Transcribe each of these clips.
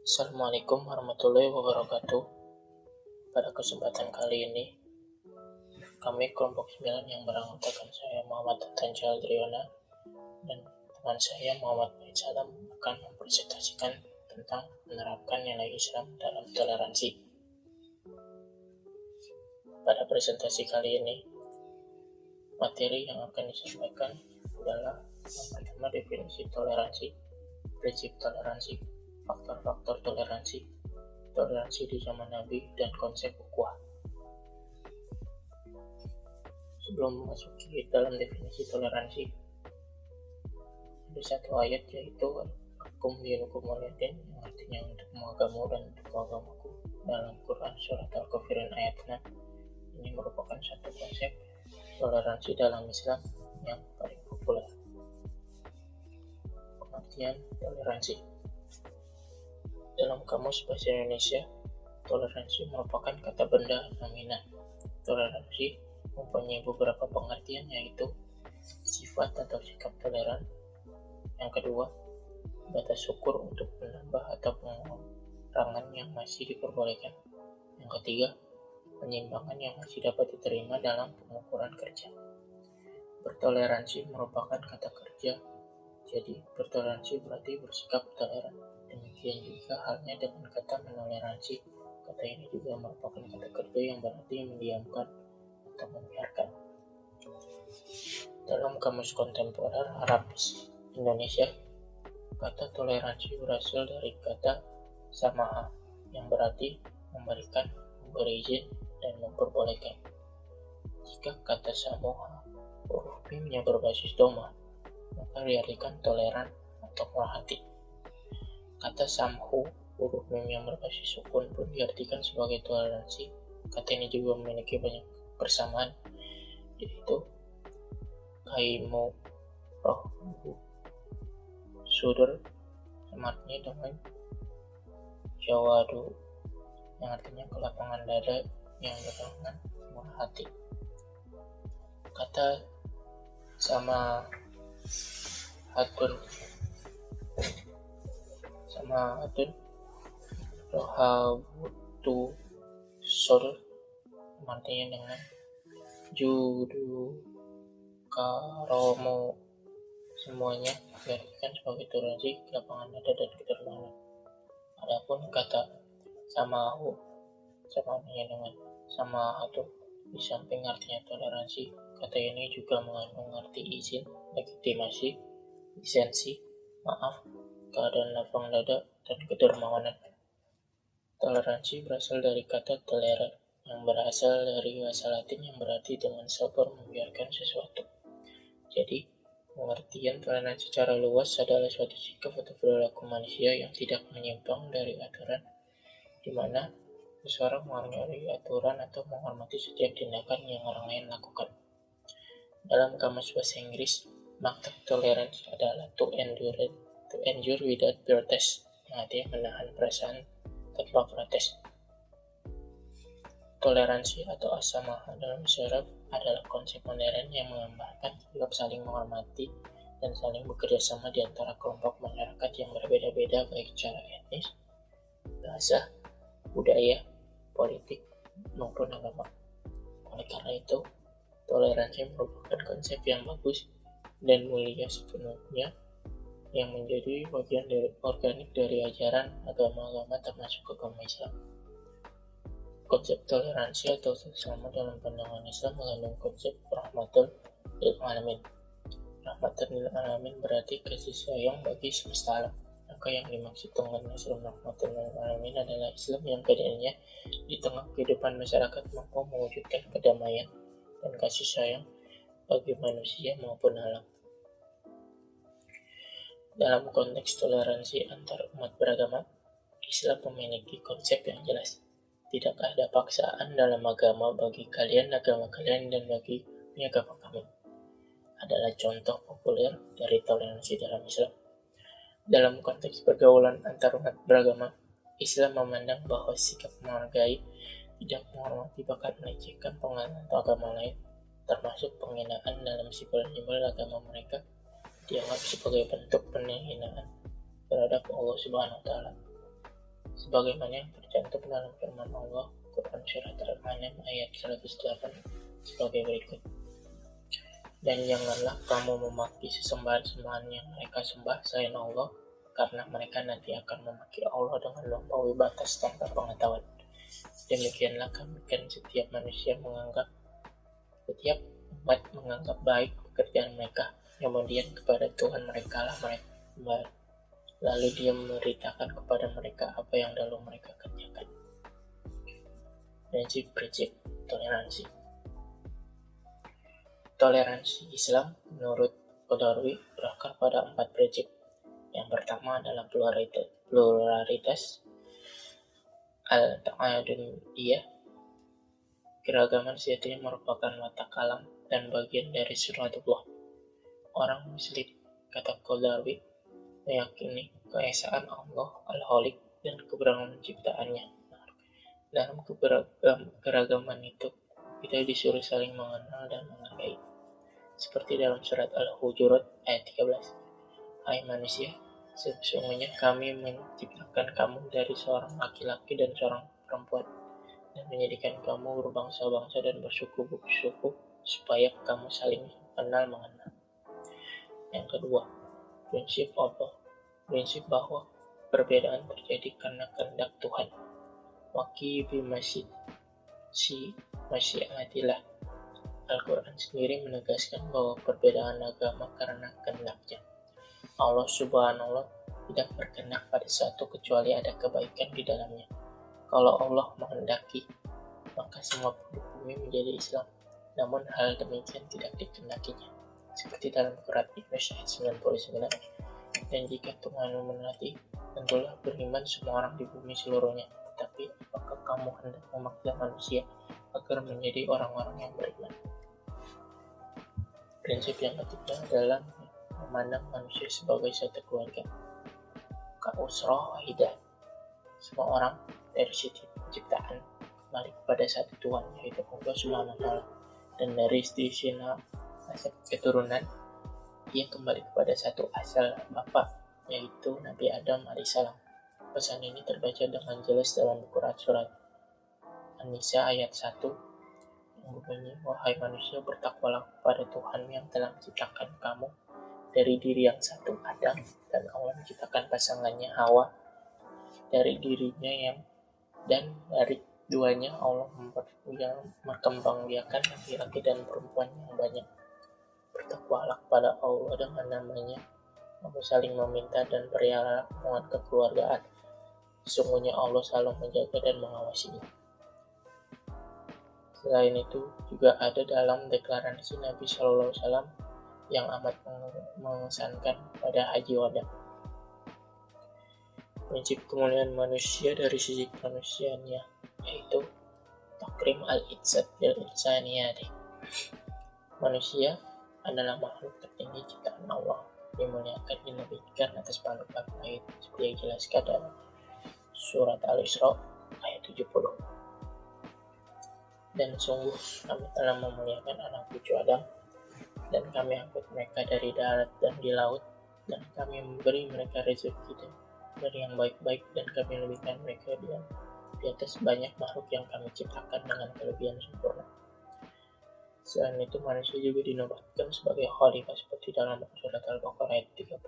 Assalamualaikum warahmatullahi wabarakatuh. Pada kesempatan kali ini, kami kelompok 9 yang beranggotakan saya Muhammad Tantan Chandriona dan teman saya Muhammad Baid Salam akan mempresentasikan tentang menerapkan nilai Islam dalam toleransi. Pada presentasi kali ini, materi yang akan disampaikan adalah yang pertama definisi toleransi, prinsip toleransi, faktor-faktor toleransi di zaman Nabi, dan konsep ukhuwah. Sebelum memasuki dalam definisi toleransi, ada satu ayat yaitu Lakum dinukum waliyadin, yang artinya untukmu agamamu dan untukku agamaku, dalam Quran surat Al-Kafirun ayat 6. Ini merupakan satu konsep toleransi dalam Islam yang paling populer. Pengertian toleransi dalam Kamus Bahasa Indonesia, toleransi merupakan kata benda nominal. Toleransi mempunyai beberapa pengertian, yaitu sifat atau sikap toleran. Yang kedua, batas ukur untuk menambah atau pengurangan yang masih diperbolehkan. Yang ketiga, penyimpangan yang masih dapat diterima dalam pengukuran kerja. Bertoleransi merupakan kata kerja, jadi bertoleransi berarti bersikap toleran. Demikian juga halnya dengan kata menoleransi. Kata ini juga merupakan kata kerja yang berarti mendiamkan atau membiarkan. Dalam Kamus Kontemporer Arab Indonesia, kata toleransi berasal dari kata sama'a, yang berarti memberikan, memberi izin, dan memperbolehkan. Jika kata samoha, huruf mimnya berbasis doma, maka diartikan toleran atau murah hati. Kata samhu, huruf mim yang berbasis sukun, pun diartikan sebagai toleransi. Kata ini juga memiliki banyak persamaan, yaitu kaimu, roh, sudur, sama artinya dengan jawadu, yang artinya kelapangan dada yang berlengan murah hati. Kata sama hatun rohabutu sodor, artinya dengan judu karomo, semuanya diartikan sebagai toleransi, kelapangan dada, dan kedermawanan. Adapun kata samahu, sama artinya dengan samahatu, di samping artinya toleransi, kata ini juga mengandung arti izin, legitimasi, lisensi, maaf, keadaan lapang dada, dan kedermawanan. Toleransi berasal dari kata tolere, yang berasal dari bahasa Latin yang berarti dengan sabar membiarkan sesuatu. Jadi, pengertian toleransi secara luas adalah suatu sikap atau perilaku manusia yang tidak menyimpang dari aturan, di mana seseorang menghargai aturan atau menghormati setiap tindakan yang orang lain lakukan. Dalam Kamus Bahasa Inggris, makna toleransi adalah to endure without protest, yang artinya menahan perasaan tanpa protes. Toleransi atau as-samaha dalam syaraf adalah konsep modern yang menggambarkan sikap saling menghormati dan saling bekerja sama di antara kelompok masyarakat yang berbeda-beda, baik secara etnis, bahasa, budaya, politik, maupun agama. Oleh karena itu, toleransi merupakan konsep yang bagus dan mulia sepenuhnya, yang menjadi bagian organik dari ajaran agama-agama termasuk agama Islam. Konsep toleransi atau sesama dalam pandangan Islam mengandung konsep rahmatul lil alamin. Rahmatul lil alamin berarti kasih sayang bagi semesta alam. Maka yang dimaksud dengan Islam rahmatul lil alamin adalah Islam yang keadaannya di tengah kehidupan masyarakat mampu mewujudkan kedamaian dan kasih sayang bagi manusia maupun alam. Dalam konteks toleransi antar umat beragama, Islam memiliki konsep yang jelas. Tidak ada paksaan dalam agama, bagi kalian agama kalian dan bagi agama kami. Adalah contoh populer dari toleransi dalam Islam. Dalam konteks pergaulan antar umat beragama, Islam memandang bahwa sikap menghargai, tidak menghormati, bahkan melecehkan penganut agama lain, termasuk penghinaan dalam simbol-simbol agama mereka, dianggap sebagai bentuk penghinaan terhadap Allah Subhanahu wa Ta'ala. sebagaimana yang tercantum dalam firman Allah Quran Surat Al-An'am ayat 108 sebagai berikut. Dan janganlah kamu memaki sesembahan-sembahan yang mereka sembah selain Allah, karena mereka nanti akan memaki Allah dengan melampaui batas tanpa pengetahuan. Demikianlah kami kan setiap umat menganggap baik pekerjaan mereka, kemudian kepada Tuhan mereka lah mereka kembali. Lalu Dia memberitakan kepada mereka apa yang dahulu mereka kerjakan. Prinsip-prinsip toleransi. Toleransi Islam menurut Qadarwi berakar pada 4 prinsip. Yang pertama adalah pluralitas al-ta'adudiyah. Keragaman sejatinya merupakan watak alam dan bagian dari sunnatullah. Orang Muslim, kata Qadarwi, meyakini keesaan Allah Al-Khaliq dan keberagaman ciptaannya. Dalam keragaman itu, kita disuruh saling mengenal dan menghargai. Seperti dalam surat Al-Hujurat ayat 13. Hai manusia, sesungguhnya kami menciptakan kamu dari seorang laki-laki dan seorang perempuan, dan menjadikan kamu berbangsa-bangsa dan bersuku-suku supaya kamu saling mengenal. Yang kedua, prinsip bahwa perbedaan terjadi karena kehendak Tuhan. Waki masyiatilah. Al-Quran sendiri menegaskan bahwa perbedaan agama karena kehendaknya. Allah Subhanahu tidak berkehendak pada satu kecuali ada kebaikan di dalamnya. Kalau Allah menghendaki, maka semua penduduk bumi menjadi Islam. Namun hal demikian tidak dikehendakinya. Seperti dalam surat Yunus ayat 99. Dan jika Tuhan menanti, tentulah beriman semua orang di bumi seluruhnya. Tetapi apakah kamu hendak memaksa manusia agar menjadi orang-orang yang beriman? Prinsip yang ketiga adalah memandang manusia sebagai satu keluarga. Ka'usrah wahidah. Semua orang dari sisi penciptaan kembali kepada satu Tuhan, yaitu Allah Subhanahu wa Ta'ala. Dan dari sisi nasab keturunan, ia kembali kepada satu asal bapa, yaitu Nabi Adam alaihissalam. Pesan ini terbaca dengan jelas dalam surat An-Nisa ayat 1 yang berbunyi, wahai manusia, bertakwalah kepada Tuhan yang telah menciptakan kamu dari diri yang satu, Adam, dan Allah menciptakan pasangannya, Hawa, dari dirinya dan dari duanya Allah berkembangbiakan laki-laki dan perempuan yang banyak. Bertakwalah kepada Allah dengan namanya, kamu saling meminta dan berialah hubungan kekeluargaan. Sesungguhnya Allah selalu menjaga dan mengawasinya. Selain itu, juga ada dalam deklarasi Nabi SAW yang amat mengesankan pada Haji Wada. Prinsip kemuliaan manusia dari sisi kemanusiaannya, yaitu takrim al-izzat bil insaniyati. Manusia adalah makhluk tertinggi ciptaan Allah, dimuliakan dinabikan atas makhluk lain, seperti yang dijelaskan dalam surat Al-Isra ayat 70. Dan sungguh kami telah memuliakan anak cucu Adam, dan kami angkut mereka dari darat dan di laut, dan kami memberi mereka rezeki dari yang baik-baik, dan kami lebihkan mereka di atas banyak makhluk yang kami ciptakan dengan kelebihan sempurna. Selain itu, manusia juga dinobatkan sebagai khalifah seperti dalam surat Al-Baqarah ayat 30.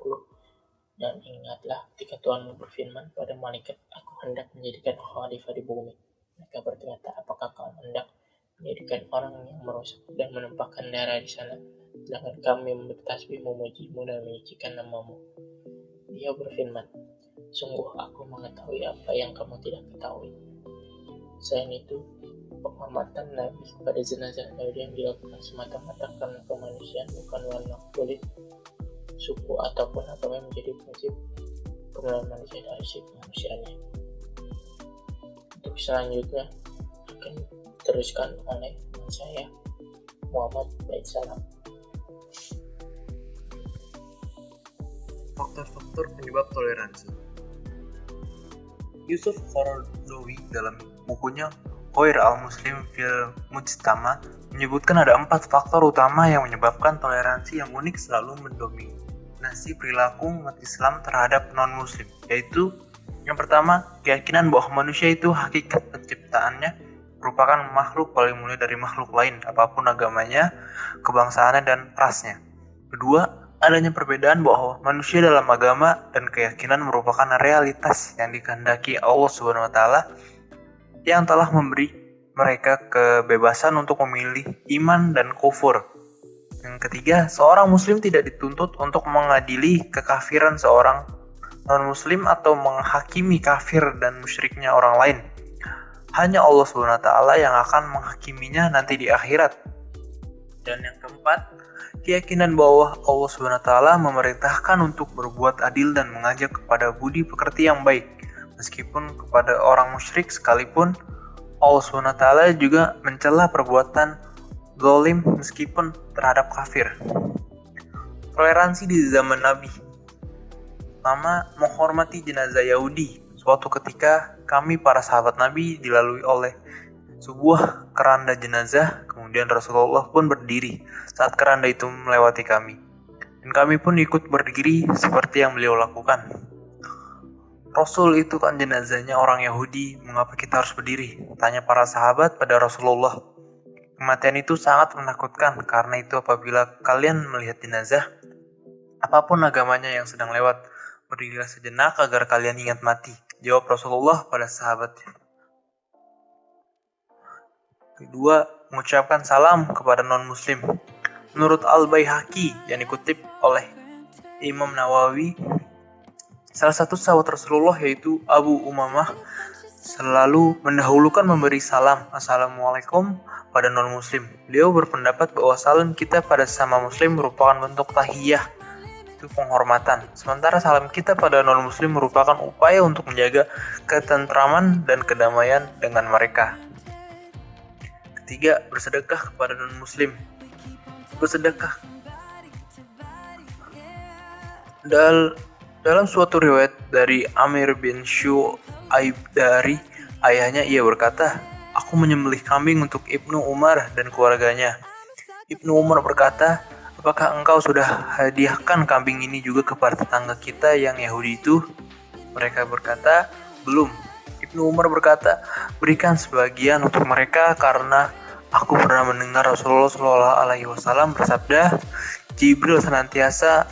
Dan ingatlah ketika Tuhan berfirman pada malaikat, aku hendak menjadikan khalifah di bumi. Mereka berkata, apakah kau hendak menjadikan orang yang merusak dan menumpahkan darah di sana, sedangkan kami bertasbih memujimu dan menyucikan namamu? Dia berfirman, sungguh aku mengetahui apa yang kamu tidak ketahui. Selain itu, penghormatan Nabi kepada jenazah Nabi yang dilakukan semata-mata karena kemanusiaan, bukan warna kulit, suku, ataupun agama, menjadi prinsip kemuliaan manusia dari sisi kemanusiaannya. Untuk selanjutnya akan diteruskan oleh saya Muhammad Baitsalam. Faktor-faktor penyebab toleransi. Yusuf Qaradawi dalam bukunya Ghair al-Muslim fil Mujtama menyebutkan ada 4 faktor utama yang menyebabkan toleransi yang unik selalu mendominasi perilaku umat Islam terhadap non-Muslim, yaitu Yang pertama, keyakinan bahwa manusia itu hakikat penciptaannya merupakan makhluk paling mulia dari makhluk lain, apapun agamanya, kebangsaannya, dan rasnya. Kedua, adanya perbedaan bahwa manusia dalam agama dan keyakinan merupakan realitas yang dikehendaki Allah Subhanahu wa taala yang telah memberi mereka kebebasan untuk memilih iman dan kufur. Yang ketiga, seorang muslim tidak dituntut untuk mengadili kekafiran seorang non-muslim atau menghakimi kafir dan musyriknya orang lain. Hanya Allah SWT yang akan menghakiminya nanti di akhirat. Dan yang keempat, keyakinan bahwa Allah SWT memerintahkan untuk berbuat adil dan mengajak kepada budi pekerti yang baik. Meskipun kepada orang musyrik sekalipun, Allah SWT juga mencela perbuatan zalim meskipun terhadap kafir. Toleransi di zaman Nabi. Pertama, menghormati jenazah Yahudi. Suatu ketika, kami para sahabat Nabi dilalui oleh sebuah keranda jenazah, kemudian Rasulullah pun berdiri saat keranda itu melewati kami. Dan kami pun ikut berdiri seperti yang beliau lakukan. Rasul itu kan jenazahnya orang Yahudi, mengapa kita harus berdiri? Tanya para sahabat pada Rasulullah. Kematian itu sangat menakutkan, karena itu apabila kalian melihat jenazah, apapun agamanya yang sedang lewat, berdirilah sejenak agar kalian ingat mati. Jawab Rasulullah pada sahabatnya. Kedua, mengucapkan salam kepada non-muslim. Menurut Al-Baihaqi yang dikutip oleh Imam Nawawi, salah satu sahabat Rasulullah yaitu Abu Umamah selalu mendahulukan memberi salam Assalamualaikum pada non-muslim. Beliau berpendapat bahwa salam kita pada sesama muslim merupakan bentuk tahiyah, itu penghormatan. Sementara salam kita pada non-muslim merupakan upaya untuk menjaga ketentraman dan kedamaian dengan mereka. Ketiga, bersedekah kepada non-muslim. Bersedekah. Dalam suatu riwayat dari Amir bin Syu'aib dari ayahnya, ia berkata, "Aku menyembelih kambing untuk Ibnu Umar dan keluarganya." Ibnu Umar berkata, "Apakah engkau sudah hadiahkan kambing ini juga kepada tetangga kita yang Yahudi itu?" Mereka berkata, "Belum." Ibnu Umar berkata, "Berikan sebagian untuk mereka karena aku pernah mendengar Rasulullah SAW bersabda, Jibril senantiasa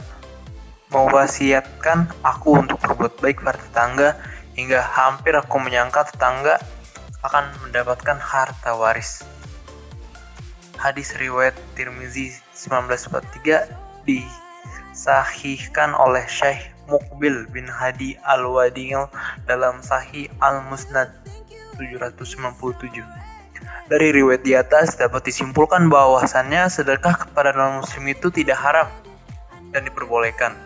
mewasiatkan aku untuk berbuat baik pada tetangga hingga hampir aku menyangka tetangga akan mendapatkan harta waris." Hadis riwayat Tirmizi 1943 disahihkan oleh Syekh Muqbil bin Hadi Al-Wadi'il dalam Sahih Al-Musnad 797. Dari riwayat di atas dapat disimpulkan bahwasannya sedekah kepada non-muslim itu tidak haram dan diperbolehkan.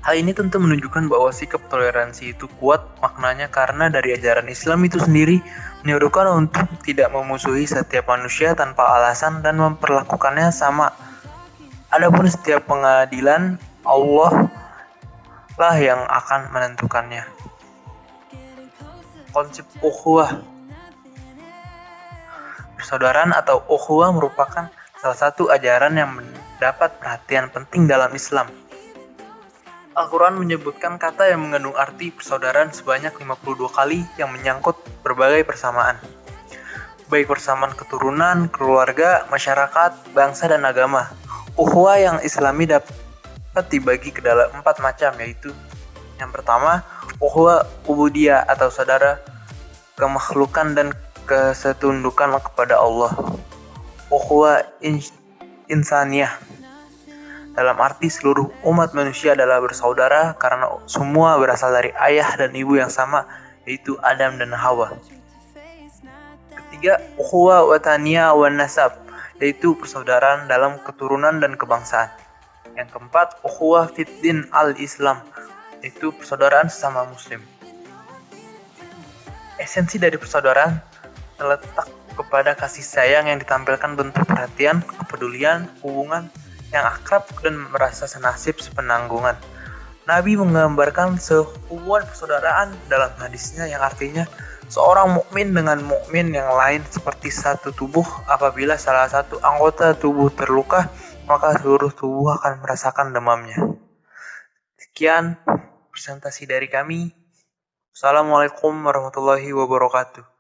Hal ini tentu menunjukkan bahwa sikap toleransi itu kuat maknanya karena dari ajaran Islam itu sendiri menyuruhkan untuk tidak memusuhi setiap manusia tanpa alasan dan memperlakukannya sama. Adapun setiap pengadilan, Allah lah yang akan menentukannya. Konsep ukhuwah. Persaudaraan atau ukhuwah merupakan salah satu ajaran yang mendapat perhatian penting dalam Islam. Al-Quran menyebutkan kata yang mengandung arti persaudaraan sebanyak 52 kali yang menyangkut berbagai persamaan. Baik persamaan keturunan, keluarga, masyarakat, bangsa, dan agama. Ukhuwah yang Islami dapat dibagi ke dalam 4 macam, yaitu yang pertama, ukhuwah ubudiyah atau saudara kemakhlukan dan kesetundukan kepada Allah. Ukhuwah insaniyah dalam arti seluruh umat manusia adalah bersaudara karena semua berasal dari ayah dan ibu yang sama, yaitu Adam dan Hawa. Ketiga, ukhuwah wataniyah wan nasab, yaitu persaudaraan dalam keturunan dan kebangsaan. Yang keempat, ukhuwah fiddin al-Islam, yaitu persaudaraan sesama muslim. Esensi dari persaudaraan terletak kepada kasih sayang yang ditampilkan bentuk perhatian, kepedulian, hubungan yang akrab dan merasa senasib sepenanggungan. Nabi menggambarkan sehubungan persaudaraan dalam hadisnya yang artinya seorang mukmin dengan mukmin yang lain seperti satu tubuh. Apabila salah satu anggota tubuh terluka, maka seluruh tubuh akan merasakan demamnya. Sekian presentasi dari kami. Assalamualaikum warahmatullahi wabarakatuh.